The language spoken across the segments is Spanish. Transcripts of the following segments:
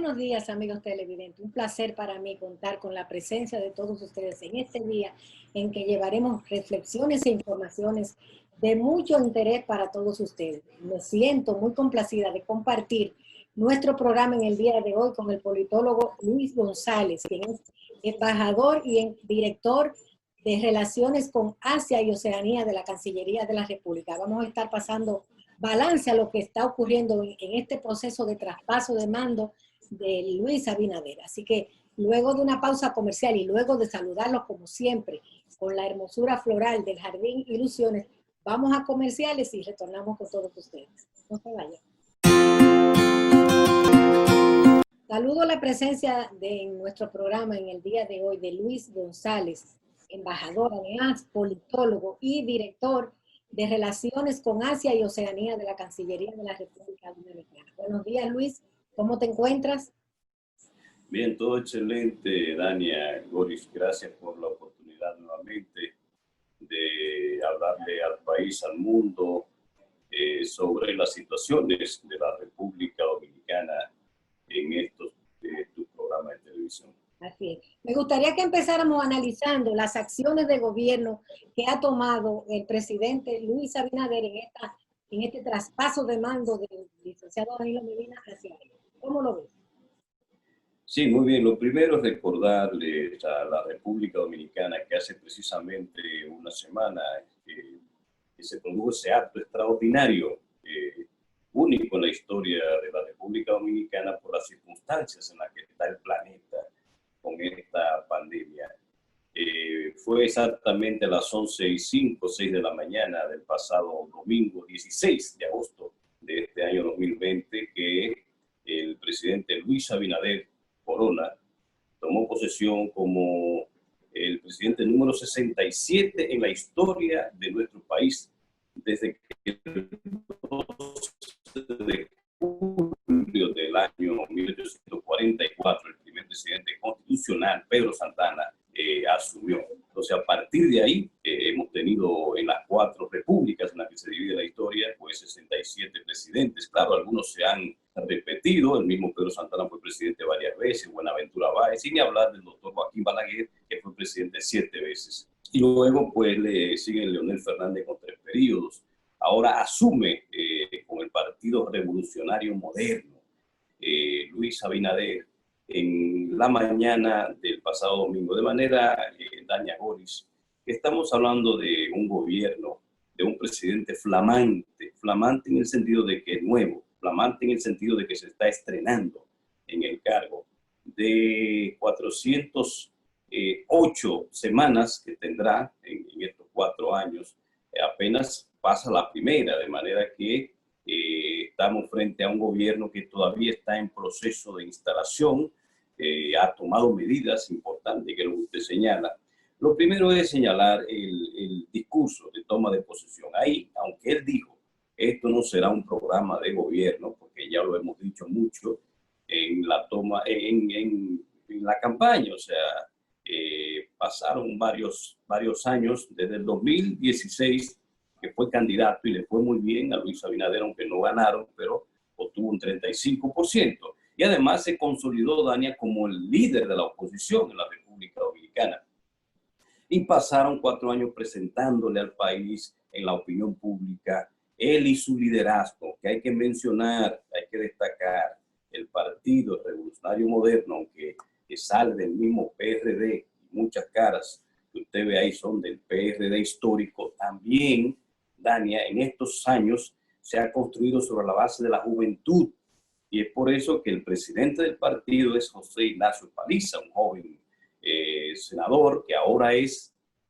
Buenos días, amigos televidentes. Un placer para mí contar con la presencia de todos ustedes en este día en que llevaremos reflexiones e informaciones de mucho interés para todos ustedes. Me siento muy complacida de compartir nuestro programa en el día de hoy con el politólogo Luis González, quien es embajador y director de Relaciones con Asia y Oceanía de la Cancillería de la República. Vamos a estar pasando balance a lo que está ocurriendo en este proceso de traspaso de mando de Luis Abinader. Así que luego de una pausa comercial y luego de saludarlos como siempre con la hermosura floral del Jardín Ilusiones, vamos a comerciales y retornamos con todos ustedes. No se vayan. Saludo la presencia en nuestro programa en el día de hoy de Luis González, embajador, además politólogo y director de Relaciones con Asia y Oceanía de la Cancillería de la República Dominicana. Buenos días, Luis. ¿Cómo te encuentras? Bien, todo excelente, Dania Goris. Gracias por la oportunidad nuevamente de hablarle al país, al mundo, sobre las situaciones de la República Dominicana en estos tu programa de televisión. Así es. Me gustaría que empezáramos analizando las acciones de gobierno que ha tomado el presidente Luis Abinader en este traspaso de mando del licenciado Danilo Medina hacia él. ¿Cómo lo ves? Sí, muy bien. Lo primero es recordarle a la República Dominicana que hace precisamente una semana que se produjo ese acto extraordinario, único en la historia de la República Dominicana por las circunstancias en las que está el planeta con esta pandemia. Fue exactamente a las 11:05, 6 de la mañana del pasado domingo 16 de agosto de este año 2020 que el presidente Luis Abinader Corona tomó posesión como el presidente número 67 en la historia de nuestro país, desde que el 12 de julio del año 1844 el primer presidente constitucional, Pedro Santana, asumió. Entonces, a partir de ahí, hemos tenido en las 4 repúblicas en las que se divide la historia, pues 67 presidentes. Claro, algunos se han repetido. El mismo Pedro Santana fue presidente varias veces, Buenaventura Báez, sin hablar del doctor Joaquín Balaguer, que fue presidente 7 veces. Y luego, pues, le sigue Leonel Fernández con 3 periodos. Ahora asume con el Partido Revolucionario Moderno Luis Abinader en la mañana del pasado domingo. De manera, Dania Goris, que estamos hablando de un gobierno, de un presidente flamante, flamante en el sentido de que es nuevo, flamante en el sentido de que se está estrenando en el cargo, de 408 semanas que tendrá en estos 4 años, apenas pasa la primera, de manera que estamos frente a un gobierno que todavía está en proceso de instalación, ha tomado medidas importantes, que es lo que usted señala. Lo primero es señalar el discurso de toma de posesión. Ahí, aunque él dijo, esto no será un programa de gobierno, porque ya lo hemos dicho mucho en la toma, en la campaña, o sea, pasaron varios años, desde el 2016, que fue candidato y le fue muy bien a Luis Abinader, aunque no ganaron, pero obtuvo un 35%. Y además se consolidó, Dania, como el líder de la oposición en la República Dominicana. Y pasaron 4 años presentándole al país en la opinión pública él y su liderazgo, que hay que mencionar, hay que destacar. El Partido Revolucionario Moderno, aunque sale del mismo PRD, muchas caras que usted ve ahí son del PRD histórico, también, Dania, en estos años se ha construido sobre la base de la juventud. Y es por eso que el presidente del partido es José Ignacio Paliza, un joven senador que ahora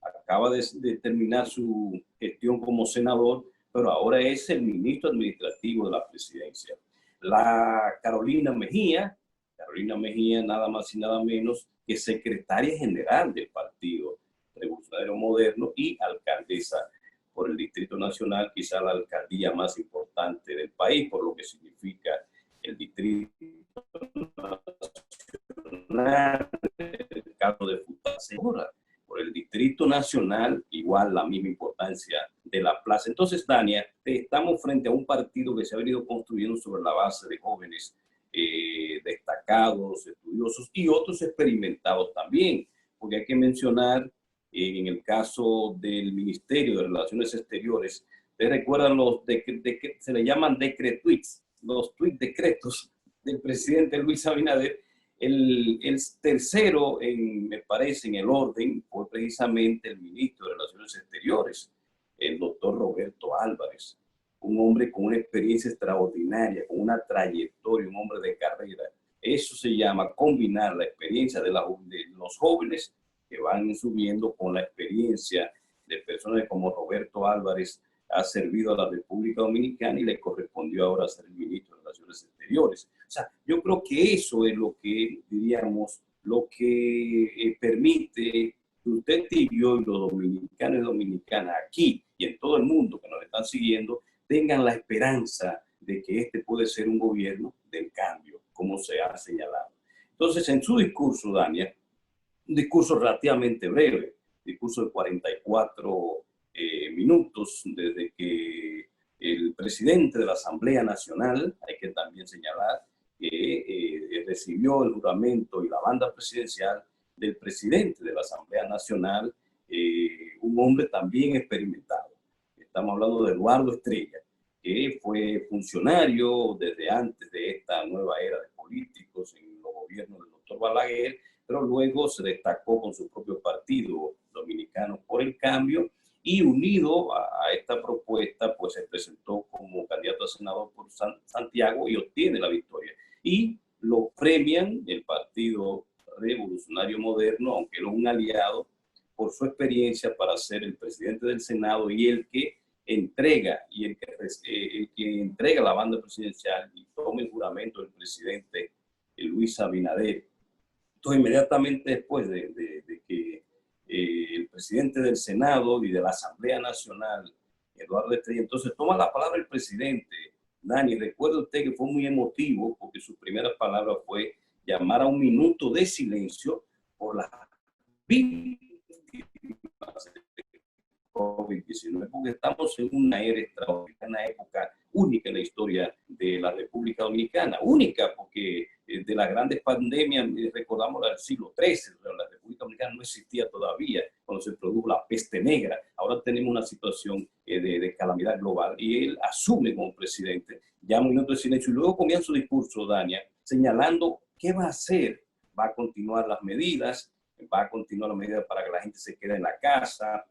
acaba de terminar su gestión como senador, pero ahora es el ministro administrativo de la presidencia. La Carolina Mejía nada más y nada menos que secretaria general del Partido Revolucionario Moderno y alcaldesa por el Distrito Nacional, quizá la alcaldía más importante del país, por lo que significa el Distrito Nacional, el cargo de Futasegura, por el Distrito Nacional, igual la misma importancia de la plaza. Entonces, Dania, estamos frente a un partido que se ha venido construyendo sobre la base de jóvenes destacados destacados, estudiosos y otros experimentados también, porque hay que mencionar en el caso del Ministerio de Relaciones Exteriores, ¿te recuerdan se le llaman decretweets, los tweets decretos del presidente Luis Abinader? El tercero, me parece, en el orden, fue precisamente el ministro de Relaciones Exteriores, el doctor Roberto Álvarez, un hombre con una experiencia extraordinaria, con una trayectoria, un hombre de carrera. Eso se llama combinar la experiencia de los jóvenes que van subiendo con la experiencia de personas como Roberto Álvarez, ha servido a la República Dominicana y le correspondió ahora ser el ministro de Relaciones Exteriores. O sea, yo creo que eso es lo que, diríamos, lo que permite que usted y yo y los dominicanos y dominicanas aquí y en todo el mundo que nos están siguiendo tengan la esperanza de que este puede ser un gobierno del cambio, como se ha señalado. Entonces, en su discurso, Dania, un discurso relativamente breve, discurso de 44 minutos, desde que el presidente de la Asamblea Nacional, hay que también señalar, que recibió el juramento y la banda presidencial del presidente de la Asamblea Nacional, un hombre también experimentado. Estamos hablando de Eduardo Estrella, que fue funcionario desde antes de esta nueva era de políticos en los gobiernos del doctor Balaguer, pero luego se destacó con su propio partido, Dominicano por el Cambio, y unido a esta propuesta, pues se presentó como candidato a senador por Santiago y obtiene la victoria. Y lo premian el Partido Revolucionario Moderno, aunque él es un aliado, por su experiencia para ser el presidente del Senado y el que entrega la banda presidencial y toma el juramento del presidente Luis Abinader. Entonces, inmediatamente después de que el presidente del Senado y de la Asamblea Nacional, Eduardo Estrella, entonces toma la palabra el presidente. Dani, recuerda usted que fue muy emotivo porque su primera palabra fue llamar a un minuto de silencio por las víctimas de COVID-19, porque estamos en una era extraordinaria, una época única en la historia de la República Dominicana, única porque de las grandes pandemias, recordamos del siglo XIII, la República Dominicana no existía todavía cuando se produjo la peste negra. Ahora tenemos una situación de calamidad global y él asume como presidente, llama un minuto de silencio y luego comienza su discurso, Dania, señalando qué va a hacer. Va a continuar las medidas, para que la gente se quede en la casa,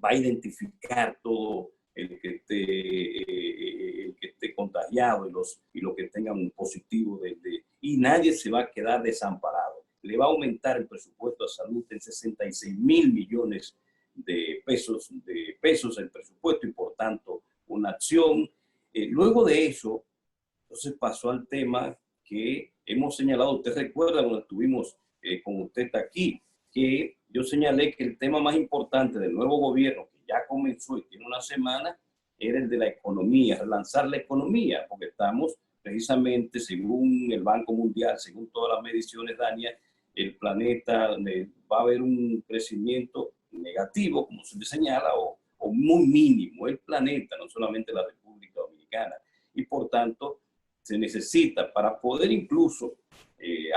va a identificar todo el que esté contagiado y los que tengan un positivo y nadie se va a quedar desamparado. Le va a aumentar el presupuesto a salud en 66,000 millones de pesos el presupuesto y por tanto una acción. Luego de eso, entonces pasó al tema que hemos señalado. Usted recuerda cuando estuvimos con usted aquí, que yo señalé que el tema más importante del nuevo gobierno, que ya comenzó y tiene una semana, era el de la economía, relanzar la economía, porque estamos precisamente, según el Banco Mundial, según todas las mediciones, Dania, el planeta va a haber un crecimiento negativo, como se le señala, o muy mínimo, el planeta, no solamente la República Dominicana. Y por tanto, se necesita para poder incluso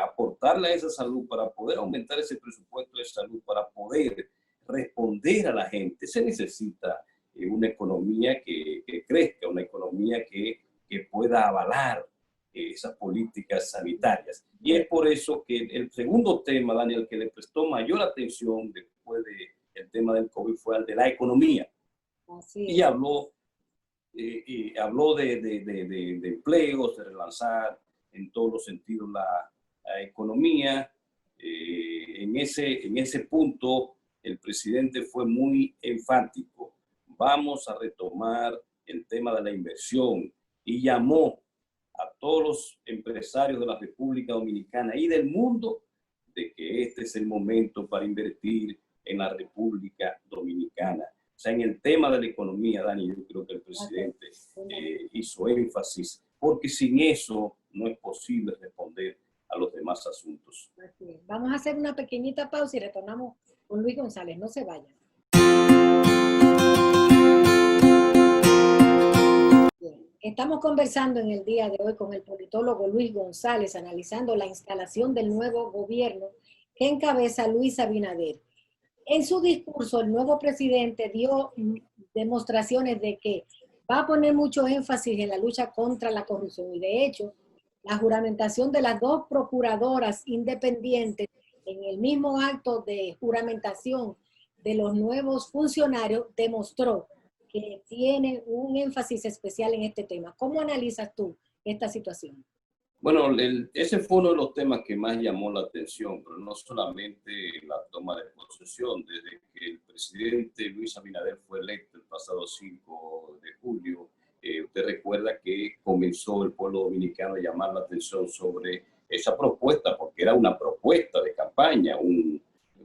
aportarle a esa salud, para poder aumentar ese presupuesto de salud, para poder responder a la gente, se necesita una economía que crezca, una economía que pueda avalar esas políticas sanitarias. Y es por eso que el segundo tema, Daniel, que le prestó mayor atención después del tema del COVID fue el de la economía. Y habló de empleos, de relanzar en todos los sentidos la economía. En ese punto, el presidente fue muy enfático. Vamos a retomar el tema de la inversión y llamó a todos los empresarios de la República Dominicana y del mundo de que este es el momento para invertir en la República Dominicana. O sea, en el tema de la economía, Dani, yo creo que el presidente hizo énfasis, porque sin eso no es posible responder a los demás asuntos. Vamos a hacer una pequeñita pausa y retornamos con Luis González. No se vayan. Estamos conversando en el día de hoy con el politólogo Luis González, analizando la instalación del nuevo gobierno que encabeza Luis Abinader. En su discurso, el nuevo presidente dio demostraciones de que va a poner mucho énfasis en la lucha contra la corrupción y, de hecho, la juramentación de las dos procuradoras independientes en el mismo acto de juramentación de los nuevos funcionarios demostró que tiene un énfasis especial en este tema. ¿Cómo analizas tú esta situación? Bueno, ese fue uno de los temas que más llamó la atención, pero no solamente la toma de posesión. Desde que el presidente Luis Abinader fue electo el pasado 5 de julio, usted recuerda que comenzó el pueblo dominicano a llamar la atención sobre esa propuesta, porque era una propuesta de campaña, un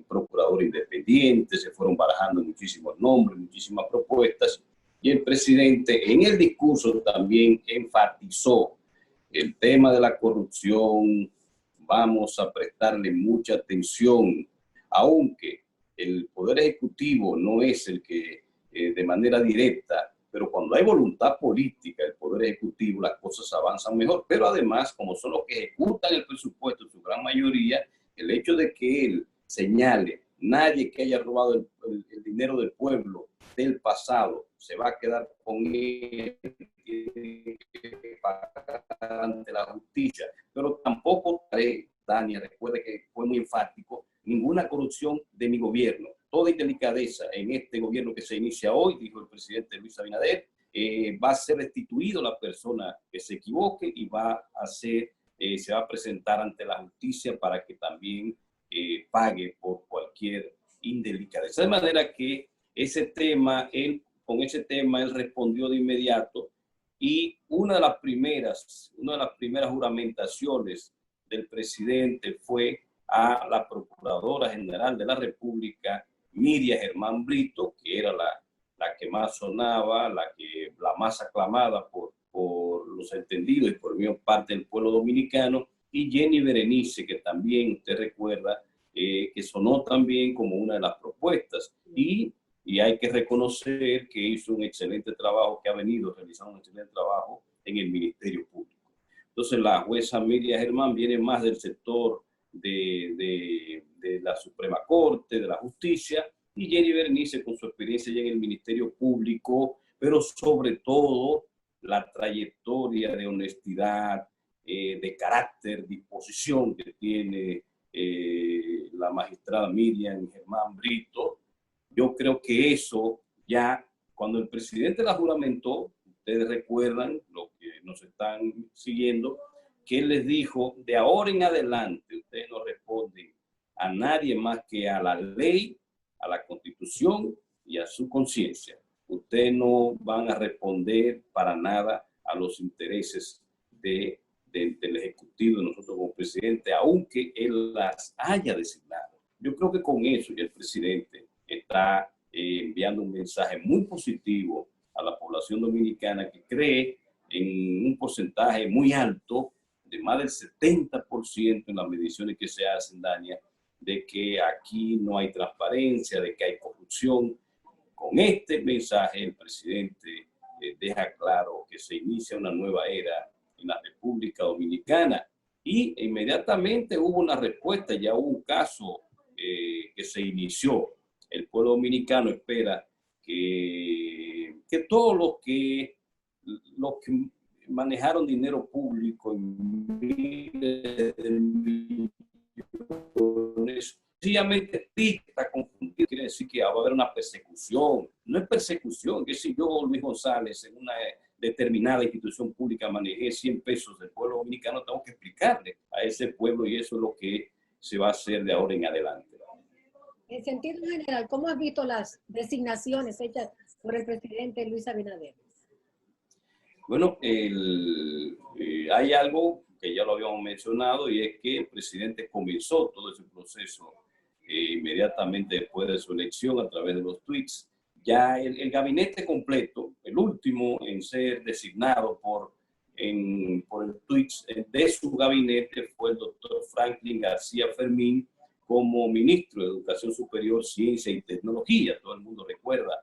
procurador independiente, se fueron barajando muchísimos nombres, muchísimas propuestas, y el presidente en el discurso también enfatizó el tema de la corrupción. Vamos a prestarle mucha atención, aunque el Poder Ejecutivo no es el que de manera directa, pero cuando hay voluntad política, el Poder Ejecutivo, las cosas avanzan mejor. Pero además, como son los que ejecutan el presupuesto en su gran mayoría, el hecho de que él señale, nadie que haya robado el dinero del pueblo del pasado se va a quedar con él, tiene que pagar ante la justicia. Pero tampoco, Dania, recuerde que fue muy enfático, ninguna corrupción de mi gobierno. Toda indelicadeza en este gobierno que se inicia hoy, dijo el presidente Luis Abinader, va a ser restituido la persona que se equivoque y se va a presentar ante la justicia para que también pague por cualquier indelicadeza. De manera que con ese tema él respondió de inmediato, y una de las primeras juramentaciones del presidente fue a la Procuradora General de la República, Miriam Germán Brito, que era la que más sonaba, la más aclamada por los entendidos y por parte del pueblo dominicano, y Jenny Berenice, que también usted recuerda que sonó también como una de las propuestas, y hay que reconocer que hizo un excelente trabajo, que ha venido realizando un excelente trabajo en el Ministerio Público. Entonces la jueza Miriam Germán viene más del sector de la Suprema Corte, de la Justicia, y Jenny Berenice con su experiencia ya en el Ministerio Público, pero sobre todo la trayectoria de honestidad, de carácter, disposición que tiene la magistrada Miriam Germán Brito. Yo creo que eso ya, cuando el presidente la juramentó, ustedes recuerdan, los que nos están siguiendo, que él les dijo, de ahora en adelante, ustedes no responden a nadie más que a la ley, a la Constitución y a su conciencia. Ustedes no van a responder para nada a los intereses del Ejecutivo, de nosotros como presidente, aunque él las haya designado. Yo creo que con eso ya el presidente está enviando un mensaje muy positivo a la población dominicana, que cree en un porcentaje muy alto, de más del 70% en las mediciones que se hacen, Dania, de que aquí no hay transparencia, de que hay corrupción. Con este mensaje el presidente deja claro que se inicia una nueva era en la República Dominicana, y inmediatamente hubo una respuesta, ya hubo un caso que se inició. El pueblo dominicano espera que todos los que manejaron dinero público en miles de millones, sencillamente está confundido, quiere decir que va a haber una persecución. No es persecución, que si yo, Luis González, en una determinada institución pública manejé 100 pesos del pueblo dominicano, tengo que explicarle a ese pueblo, y eso es lo que se va a hacer de ahora en adelante. En sentido general, ¿cómo has visto las designaciones hechas por el presidente Luis Abinader? Bueno, hay algo que ya lo habíamos mencionado, y es que el presidente comenzó todo ese proceso inmediatamente después de su elección a través de los tweets. Ya el gabinete completo, el último en ser designado por el tweet de su gabinete, fue el doctor Franklin García Fermín como ministro de Educación Superior, Ciencia y Tecnología. Todo el mundo recuerda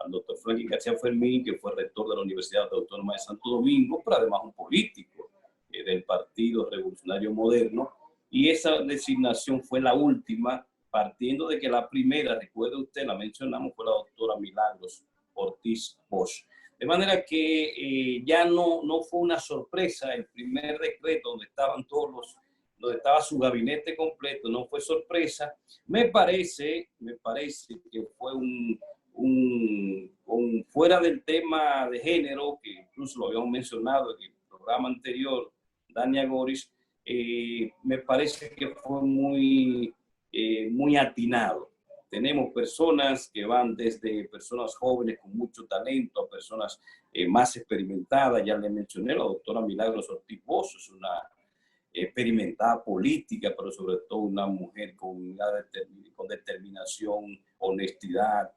al doctor Franklin García Fermín, que fue rector de la Universidad Autónoma de Santo Domingo, pero además un político del Partido Revolucionario Moderno, y esa designación fue la última, partiendo de que la primera, recuerde usted, la mencionamos, fue la doctora Milagros Ortiz Bosch. De manera que ya no fue una sorpresa el primer decreto donde estaban donde estaba su gabinete completo, no fue sorpresa. Me parece que fue fuera del tema de género, que incluso lo habíamos mencionado en el programa anterior, Dania Goris, me parece que fue muy atinado. Tenemos personas que van desde personas jóvenes con mucho talento a personas más experimentadas. Ya le mencioné, la doctora Milagros Ortiz Bosch es una experimentada política, pero sobre todo una mujer con determinación, honestidad.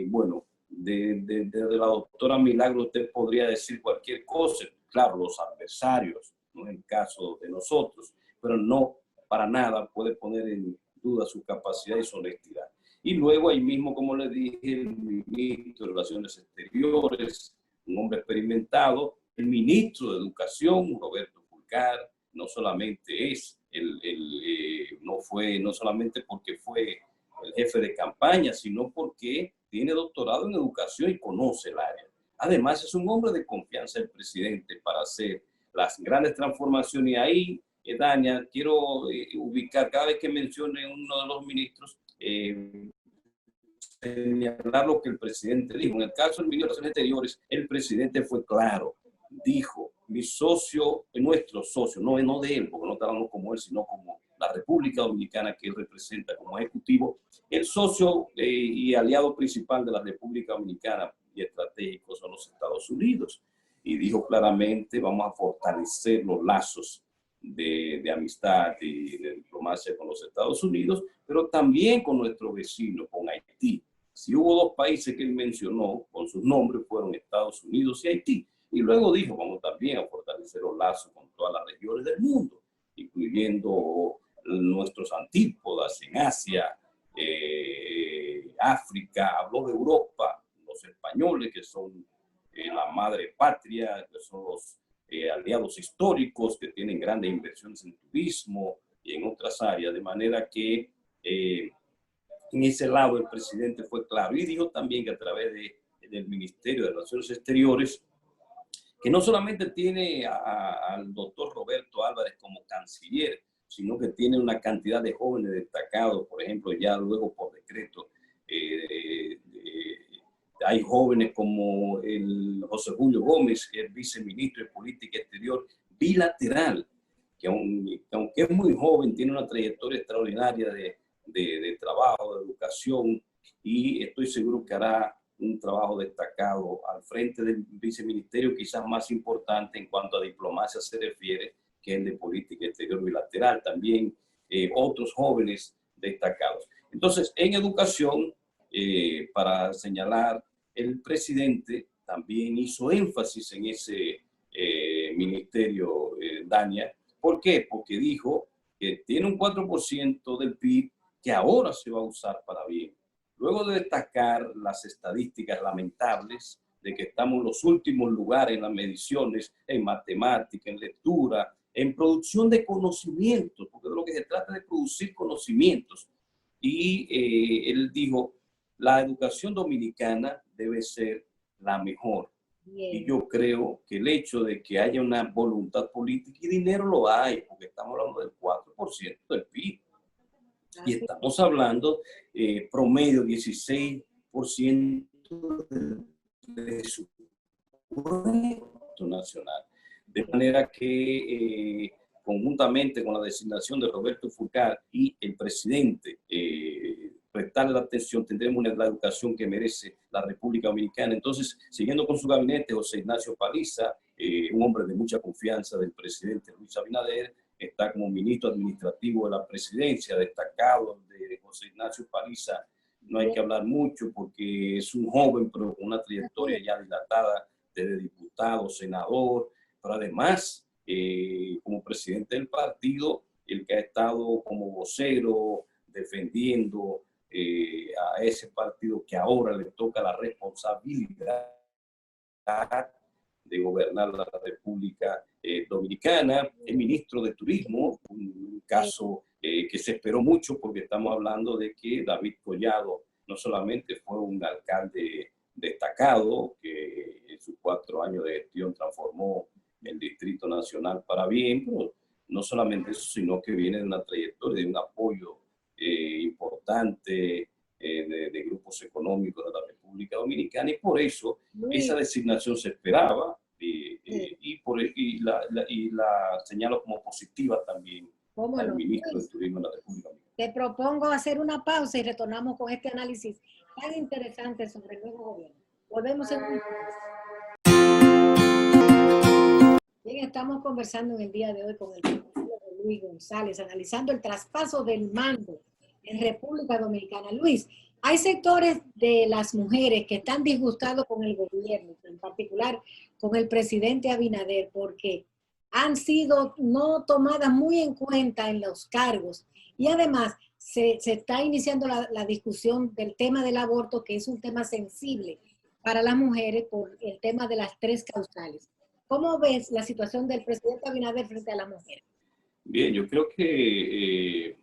Bueno, de la doctora Milagros usted podría decir cualquier cosa. Claro, los adversarios, no es el caso de nosotros, pero no para nada puede poner en duda su capacidad y su honestidad. Y luego ahí mismo, como le dije, el ministro de Relaciones Exteriores, un hombre experimentado, el ministro de Educación, Roberto Fulcar, no solamente no solamente porque fue el jefe de campaña, sino porque tiene doctorado en educación y conoce el área. Además, es un hombre de confianza del presidente para hacer las grandes transformaciones. Y ahí, Dania, quiero ubicar, cada vez que mencione uno de los ministros, señalar lo que el presidente dijo. En el caso del ministro de Relaciones Exteriores, el presidente fue claro, dijo, mi socio, nuestro socio, no de él, porque no está hablando como él, sino como la República Dominicana que él representa como ejecutivo, el socio y aliado principal de la República Dominicana y estratégico son los Estados Unidos. Y dijo claramente, vamos a fortalecer los lazos de amistad y de diplomacia con los Estados Unidos, pero también con nuestro vecino, con Haití. Si hubo dos países que él mencionó con sus nombres, fueron Estados Unidos y Haití. Y luego dijo, vamos también a fortalecer los lazos con todas las regiones del mundo, incluyendo nuestros antípodas en Asia, África, habló de Europa, los españoles que son la madre patria, que son los aliados históricos que tienen grandes inversiones en turismo y en otras áreas, de manera que en ese lado el presidente fue claro y dijo también que a través del Ministerio de Relaciones Exteriores, que no solamente tiene al doctor Roberto Álvarez como canciller, sino que tiene una cantidad de jóvenes destacados, por ejemplo, ya luego por decreto, hay jóvenes como el José Julio Gómez, que es viceministro de Política Exterior bilateral, que aunque es muy joven, tiene una trayectoria extraordinaria de trabajo, de educación, y estoy seguro que hará un trabajo destacado al frente del viceministerio, quizás más importante en cuanto a diplomacia se refiere, que el de política exterior bilateral. También otros jóvenes destacados. Entonces, en educación, para señalar, el presidente también hizo énfasis en ese ministerio, Dania. ¿Por qué? Porque dijo que tiene un 4% del PIB que ahora se va a usar para bien. Luego de destacar las estadísticas lamentables de que estamos en los últimos lugares en las mediciones, en matemática, en lectura, en producción de conocimientos, porque de lo que se trata es de producir conocimientos. Y él dijo, la educación dominicana debe ser la mejor. Bien. Y yo creo que el hecho de que haya una voluntad política y dinero lo hay, porque estamos hablando del 4% del PIB. Y estamos hablando promedio 16% del presupuesto nacional. De manera que conjuntamente con la designación de Roberto Fulcar y el presidente, prestarle la atención, tendremos la educación que merece la República Dominicana. Entonces, siguiendo con su gabinete, José Ignacio Paliza, un hombre de mucha confianza del presidente Luis Abinader, está como ministro administrativo de la presidencia, destacado de José Ignacio Paliza. No hay que hablar mucho porque es un joven, pero con una trayectoria ya dilatada desde diputado, senador, pero además, como presidente del partido, el que ha estado como vocero, defendiendo a ese partido que ahora le toca la responsabilidad de gobernar la República Dominicana. El ministro de Turismo, un caso que se esperó mucho porque estamos hablando de que David Collado no solamente fue un alcalde destacado, que en sus 4 años de gestión transformó el Distrito Nacional para bien, pero no solamente eso, sino que viene de una trayectoria, de un apoyo importante de grupos económicos de la República Dominicana, y por eso esa designación se esperaba y la señalo como positiva también al ministro de Turismo de la República Dominicana. Te propongo hacer una pausa y retornamos con este análisis tan interesante sobre el nuevo gobierno. Volvemos en un momento. Bien, estamos conversando en el día de hoy con el profesor Luis González, analizando el traspaso del mando en República Dominicana. Luis, hay sectores de las mujeres que están disgustados con el gobierno, en particular con el presidente Abinader, porque han sido no tomadas muy en cuenta en los cargos. Y además se está iniciando la discusión del tema del aborto, que es un tema sensible para las mujeres por el tema de las 3 causales. ¿Cómo ves la situación del presidente Abinader frente a las mujeres? Bien, yo creo que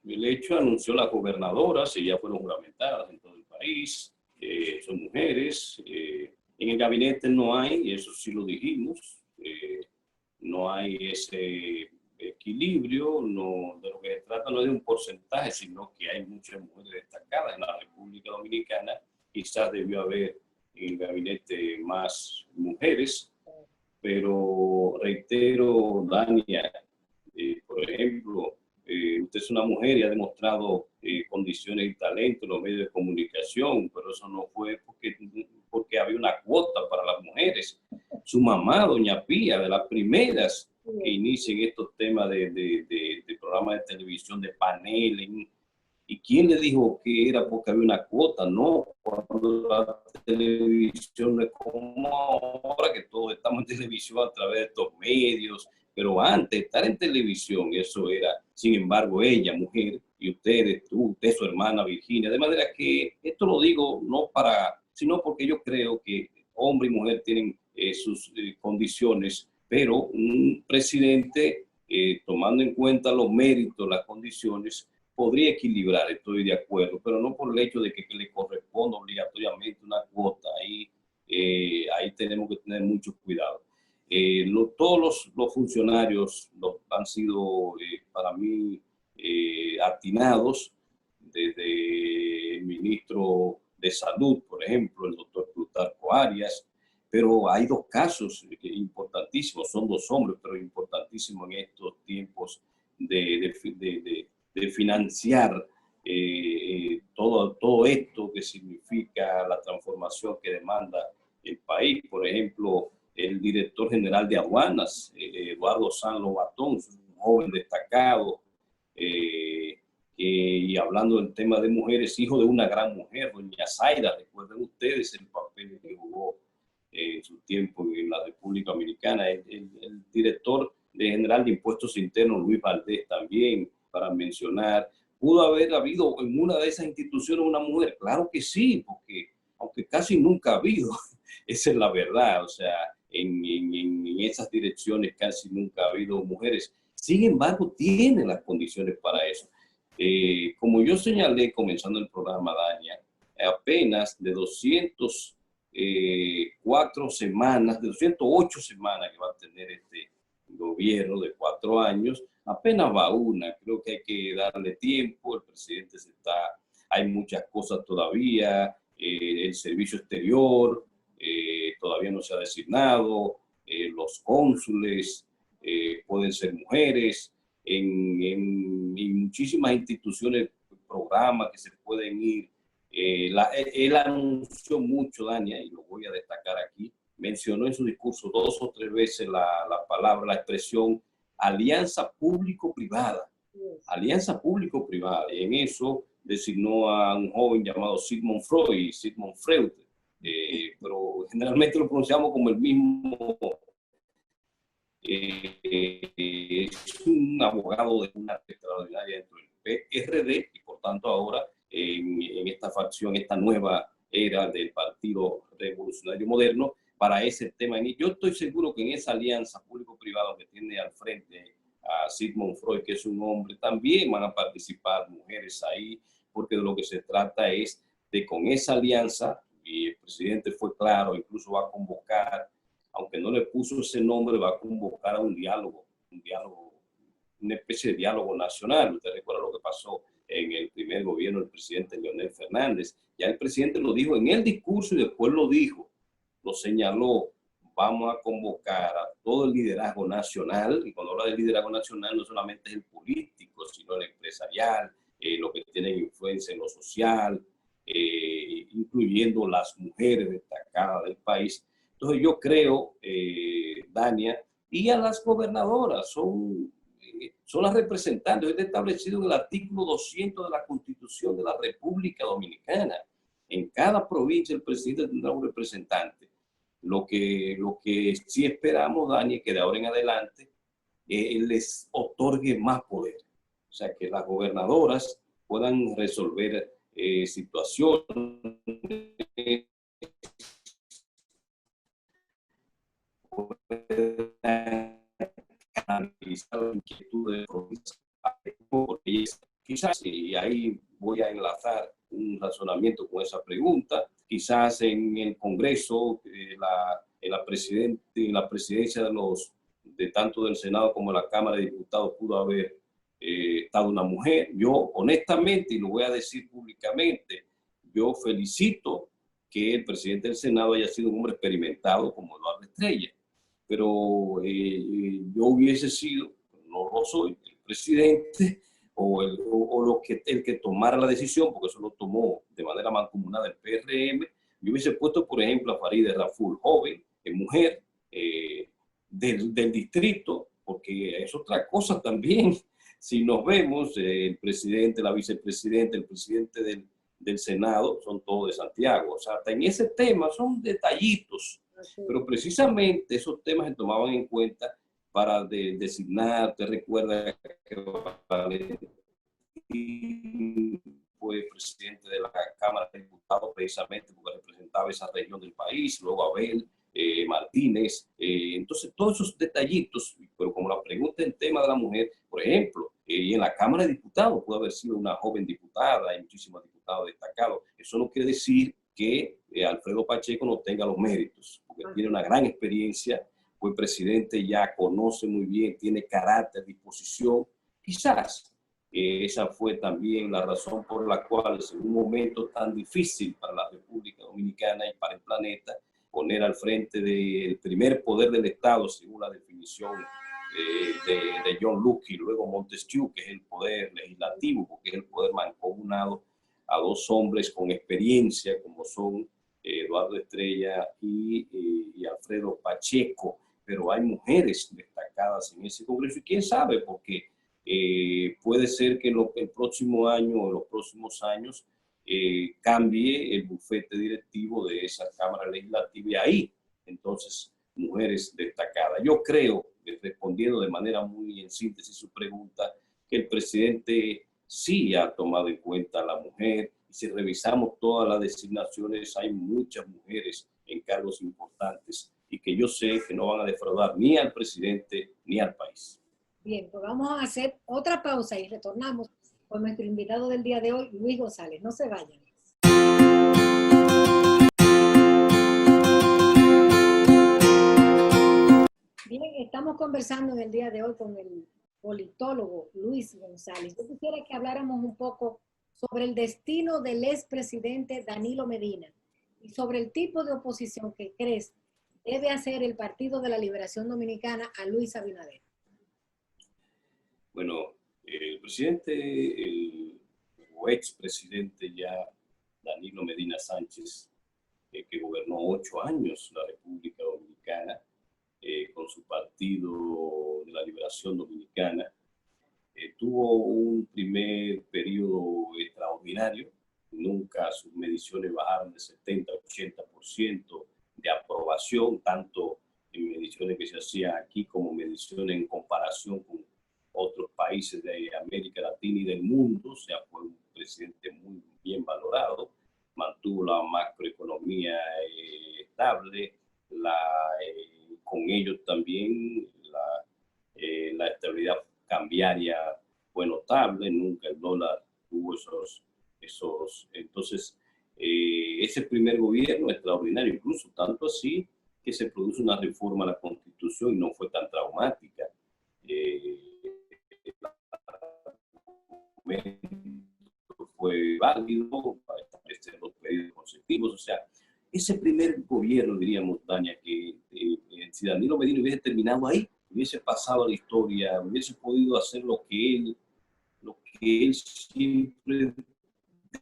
el hecho anunció las gobernadoras y ya fueron juramentadas en todo el país, son mujeres. En el gabinete no hay, y eso sí lo dijimos, no hay ese equilibrio, no, de lo que se trata no es de un porcentaje, sino que hay muchas mujeres destacadas en la República Dominicana. Quizás debió haber en el gabinete más mujeres, pero reitero, Dania, por ejemplo, usted es una mujer y ha demostrado condiciones y talento en los medios de comunicación, pero eso no fue porque había una cuota para las mujeres. Su mamá, doña Pía, de las primeras que inician estos temas de programas de televisión, de paneles. ¿Y quién le dijo que era porque había una cuota? No, cuando la televisión no es como ahora, que todos estamos en televisión a través de estos medios, pero antes estar en televisión, eso era, sin embargo, ella, mujer, y ustedes, usted, su hermana Virginia, de manera que esto lo digo no para, sino porque yo creo que hombre y mujer tienen sus condiciones, pero un presidente, tomando en cuenta los méritos, las condiciones, podría equilibrar, estoy de acuerdo, pero no por el hecho de que le corresponda obligatoriamente una cuota. Ahí tenemos que tener mucho cuidado. Todos los funcionarios han sido para mí atinados, desde el ministro de Salud, por ejemplo, el doctor Plutarco Arias, pero hay 2 casos importantísimos, son 2 hombres, pero importantísimos en estos tiempos de financiar todo esto que significa la transformación que demanda el país. Por ejemplo, el director general de aduanas, Eduardo San Lobatón, un joven destacado, y hablando del tema de mujeres, hijo de una gran mujer, doña Zaida. Recuerden ustedes el papel que jugó en su tiempo en la República Dominicana. El director general de Impuestos Internos, Luis Valdés, también, para mencionar. ¿Pudo haber habido en una de esas instituciones una mujer? Claro que sí, porque aunque casi nunca ha habido, esa es la verdad, o sea, en esas direcciones casi nunca ha habido mujeres. Sin embargo, tienen las condiciones para eso. Como yo señalé comenzando el programa, Dania, apenas de 204 semanas, de 208 semanas que va a tener este gobierno de 4 años, apenas va una. Creo que hay que darle tiempo. El presidente hay muchas cosas todavía, el servicio exterior todavía no se ha designado, los cónsules pueden ser mujeres, en muchísimas instituciones, programas que se pueden ir. Él anunció mucho, Dania, y lo voy a destacar aquí, mencionó en su discurso 2 o 3 veces la palabra, la expresión alianza público-privada. Alianza público-privada. Y en eso designó a un joven llamado Sigmund Freud, pero generalmente lo pronunciamos como el mismo. Es un abogado de una extraordinaria dentro del PRD y por tanto ahora en esta facción, esta nueva era del Partido Revolucionario Moderno para ese tema. Y yo estoy seguro que en esa alianza público-privada que tiene al frente a Sigmund Freud, que es un hombre, también van a participar mujeres ahí, porque de lo que se trata es de con esa alianza, y el presidente fue claro, incluso va a convocar, aunque no le puso ese nombre, va a convocar a un diálogo, una especie de diálogo nacional. Usted recuerda lo que pasó en el primer gobierno del presidente Leonel Fernández. Ya el presidente lo dijo en el discurso y después lo dijo, lo señaló. Vamos a convocar a todo el liderazgo nacional, y cuando habla de liderazgo nacional no solamente es el político, sino el empresarial, los que tienen influencia en lo social, incluyendo las mujeres destacadas del país. Entonces yo creo, Dania, y a las gobernadoras, son las representantes. Está establecido en el artículo 200 de la Constitución de la República Dominicana. En cada provincia el presidente tendrá un representante. Lo que sí esperamos, Dani, es que de ahora en adelante les otorgue más poder. O sea, que las gobernadoras puedan resolver situaciones, analizar las inquietudes, porque quizás, y ahí voy a enlazar un razonamiento con esa pregunta, quizás en el Congreso, en la presidencia de tanto del Senado como de la Cámara de Diputados pudo haber estado una mujer. Yo honestamente, y lo voy a decir públicamente, yo felicito que el presidente del Senado haya sido un hombre experimentado como Eduardo Estrella, pero yo hubiese sido, no lo soy, el presidente el que tomara la decisión, porque eso lo tomó de manera mancomunada el PRM. Yo hubiese puesto, por ejemplo, a Farideh Raful, joven, mujer, del distrito, porque es otra cosa también. Si nos vemos, el presidente, la vicepresidenta, el presidente del Senado, son todos de Santiago. O sea, hasta en ese tema son detallitos, pero precisamente esos temas se tomaban en cuenta para designar. Te recuerda que fue presidente de la Cámara de Diputados precisamente porque representaba esa región del país, luego Abel Martínez. Entonces, todos esos detallitos, pero como la pregunta en tema de la mujer, por ejemplo, y en la Cámara de Diputados pudo haber sido una joven diputada, hay muchísimos diputados destacados. Eso no quiere decir que Alfredo Pacheco no tenga los méritos, porque tiene una gran experiencia, fue presidente, ya conoce muy bien, tiene carácter, disposición. Quizás esa fue también la razón por la cual en un momento tan difícil para la República Dominicana y para el planeta, poner al frente del primer poder del Estado, según la definición de John Locke, y luego Montesquieu, que es el poder legislativo, porque es el poder mancomunado, a dos hombres con experiencia como son Eduardo Estrella y Alfredo Pacheco. Pero hay mujeres destacadas en ese Congreso, y quién sabe, porque puede ser que el próximo año o los próximos años cambie el bufete directivo de esa Cámara Legislativa, y ahí entonces mujeres destacadas. Yo creo, respondiendo de manera muy en síntesis su pregunta, que el presidente sí ha tomado en cuenta a la mujer, y si revisamos todas las designaciones hay muchas mujeres en cargos importantes, y que yo sé que no van a defraudar ni al presidente ni al país. Bien, pues vamos a hacer otra pausa y retornamos con nuestro invitado del día de hoy, Luis González. No se vayan. Bien, estamos conversando en el día de hoy con el politólogo Luis González. Yo quisiera que habláramos un poco sobre el destino del expresidente Danilo Medina y sobre el tipo de oposición que crees debe hacer el Partido de la Liberación Dominicana a Luis Abinader. Bueno, el presidente, o expresidente ya, Danilo Medina Sánchez, que gobernó 8 años la República Dominicana con su Partido de la Liberación Dominicana, tuvo un primer periodo extraordinario. Nunca sus mediciones bajaron de 70-80% de aprobación, tanto en mediciones que se hacían aquí como mediciones en comparación con otros países de América Latina y del mundo. O sea, fue un presidente muy bien valorado, mantuvo la macroeconomía estable, con ello también la estabilidad cambiaria fue notable, nunca el dólar tuvo entonces ese primer gobierno extraordinario, incluso tanto así que se produce una reforma a la Constitución y no fue tan traumática. Fue válido para establecer los pedidos consecutivos, o sea, ese primer gobierno, diríamos, Tania, que si Danilo Medina hubiese terminado ahí, hubiese pasado a la historia, hubiese podido hacer lo que él siempre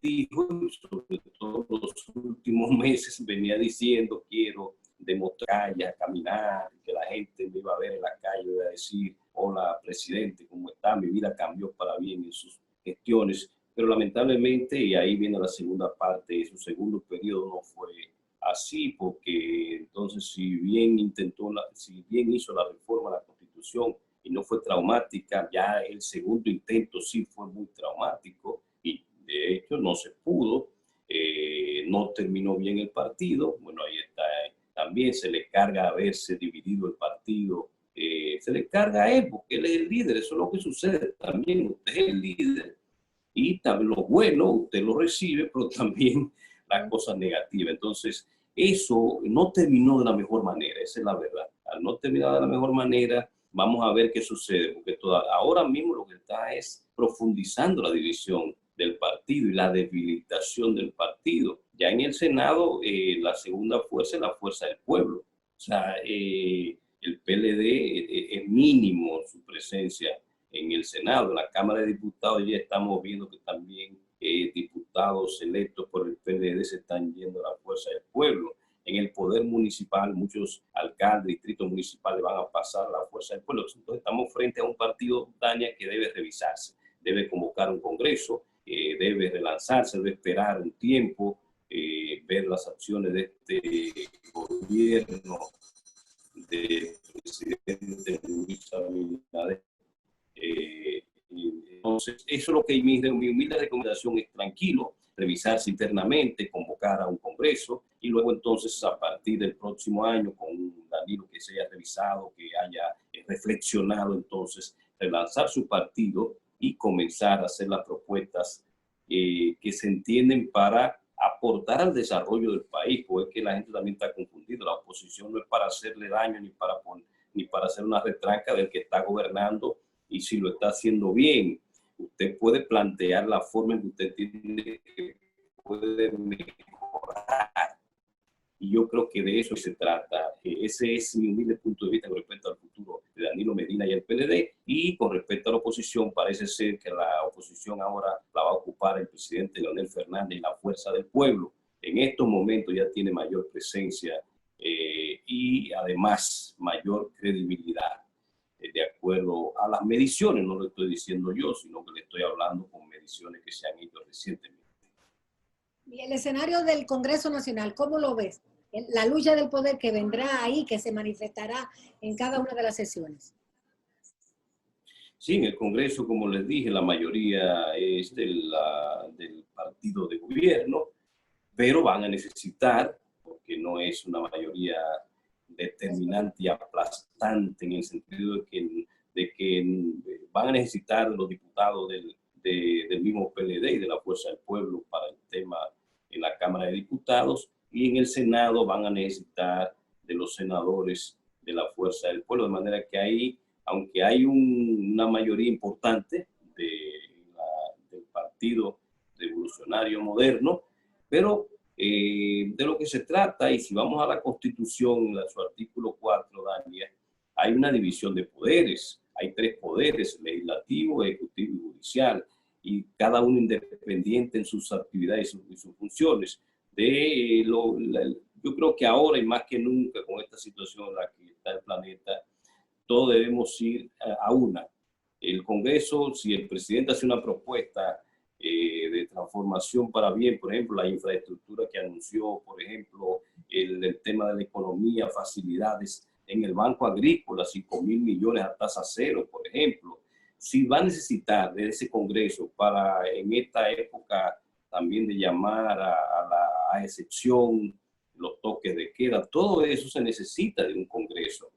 dijo, sobre todo los últimos meses venía diciendo: quiero demostrar, ya caminar, que la gente me iba a ver en la calle, iba a decir: hola, presidente, ¿cómo está? Mi vida cambió para bien en sus gestiones. Pero lamentablemente, y ahí viene la segunda parte, de su segundo periodo no fue así, porque entonces si bien hizo la reforma a la Constitución y no fue traumática, ya el segundo intento sí fue muy traumático y de hecho no se pudo, no terminó bien el partido. Bueno, ahí está, también se le carga haberse dividido el partido, se le carga a él porque él es el líder, eso es lo que sucede, también usted es el líder y también lo bueno usted lo recibe, pero también las cosas negativas. Entonces, eso no terminó de la mejor manera, esa es la verdad. Al no terminar de la mejor manera, vamos a ver qué sucede, porque ahora mismo lo que está es profundizando la división del partido y la debilitación del partido. Ya en el Senado, la segunda fuerza es la fuerza del pueblo. O sea, el PLD es mínimo su presencia en el Senado. En la Cámara de Diputados ya estamos viendo que también diputados electos por el PLD se están yendo a la fuerza del pueblo. En el poder municipal, muchos alcaldes, distritos municipales van a pasar a la fuerza del pueblo. Entonces estamos frente a un partido, Tania, que debe revisarse, debe convocar un congreso, debe relanzarse, debe esperar un tiempo, ver las acciones de este gobierno del presidente Luis Abinader. Entonces, eso es lo que mi humilde recomendación es: tranquilo, revisarse internamente, convocar a un congreso y luego entonces a partir del próximo año con un Danilo que se haya revisado, que haya reflexionado, entonces relanzar su partido y comenzar a hacer las propuestas que se entienden para aportar al desarrollo del país, porque es que la gente también está confundida. La oposición no es para hacerle daño ni para hacer una retranca del que está gobernando y si lo está haciendo bien. Usted puede plantear la forma en que usted tiene que puede mejorar. Y yo creo que de eso se trata. Ese es mi humilde punto de vista con respecto al futuro de Danilo Medina y el PLD. Y con respecto a la oposición, parece ser que la oposición ahora la va a ocupar el presidente Leonel Fernández y la Fuerza del Pueblo. En estos momentos ya tiene mayor presencia y además mayor credibilidad. De acuerdo a las mediciones, no lo estoy diciendo yo, sino que le estoy hablando con mediciones que se han hecho recientemente. Y el escenario del Congreso Nacional, ¿cómo lo ves? La lucha del poder que vendrá ahí, que se manifestará en cada una de las sesiones. Sí, en el Congreso, como les dije, la mayoría es del partido de gobierno, pero van a necesitar, porque no es una mayoría determinante y aplastante en el sentido de que van a necesitar los diputados del mismo PLD y de la Fuerza del Pueblo para el tema en la Cámara de Diputados, y en el Senado van a necesitar de los senadores de la Fuerza del Pueblo, de manera que ahí, aunque hay una mayoría importante del Partido Revolucionario Moderno, pero de lo que se trata, y si vamos a la Constitución, a su artículo 4, Daniel, hay una división de poderes. Hay 3 poderes: legislativo, ejecutivo y judicial, y cada uno independiente en sus actividades y sus funciones. Yo creo que ahora y más que nunca, con esta situación en la que está el planeta, todos debemos ir a una. El Congreso, si el presidente hace una propuesta de transformación para bien, por ejemplo, la infraestructura que anunció, por ejemplo, el tema de la economía, facilidades en el Banco Agrícola, 5.000 millones a tasa cero, por ejemplo. Si va a necesitar de ese Congreso para en esta época también de llamar a excepción, los toques de queda, todo eso se necesita de un Congreso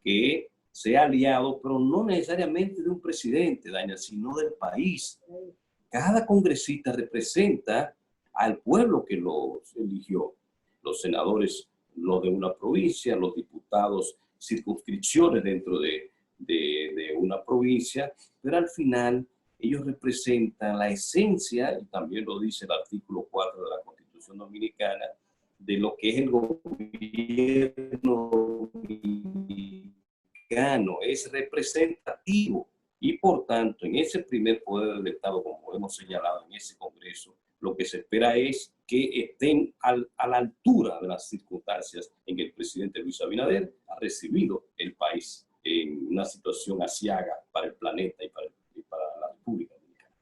que sea aliado, pero no necesariamente de un presidente, Daina, sino del país. Cada congresista representa al pueblo que los eligió. Los senadores, los de una provincia, los diputados, circunscripciones dentro de una provincia, pero al final ellos representan la esencia, y también lo dice el artículo 4 de la Constitución Dominicana, de lo que es el gobierno dominicano, es representativo. Y por tanto, en ese primer poder del Estado, como hemos señalado en ese Congreso, lo que se espera es que estén a la altura de las circunstancias en que el presidente Luis Abinader ha recibido el país en una situación asiaga para el planeta y para la República Dominicana.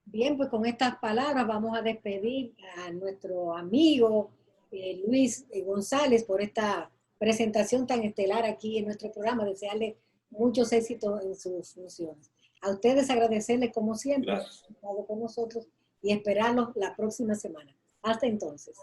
Bien, pues con estas palabras vamos a despedir a nuestro amigo Luis González por esta presentación tan estelar aquí en nuestro programa. Desearle muchos éxitos en sus funciones. A ustedes agradecerles como siempre por estar con nosotros y esperarlos la próxima semana. Hasta entonces.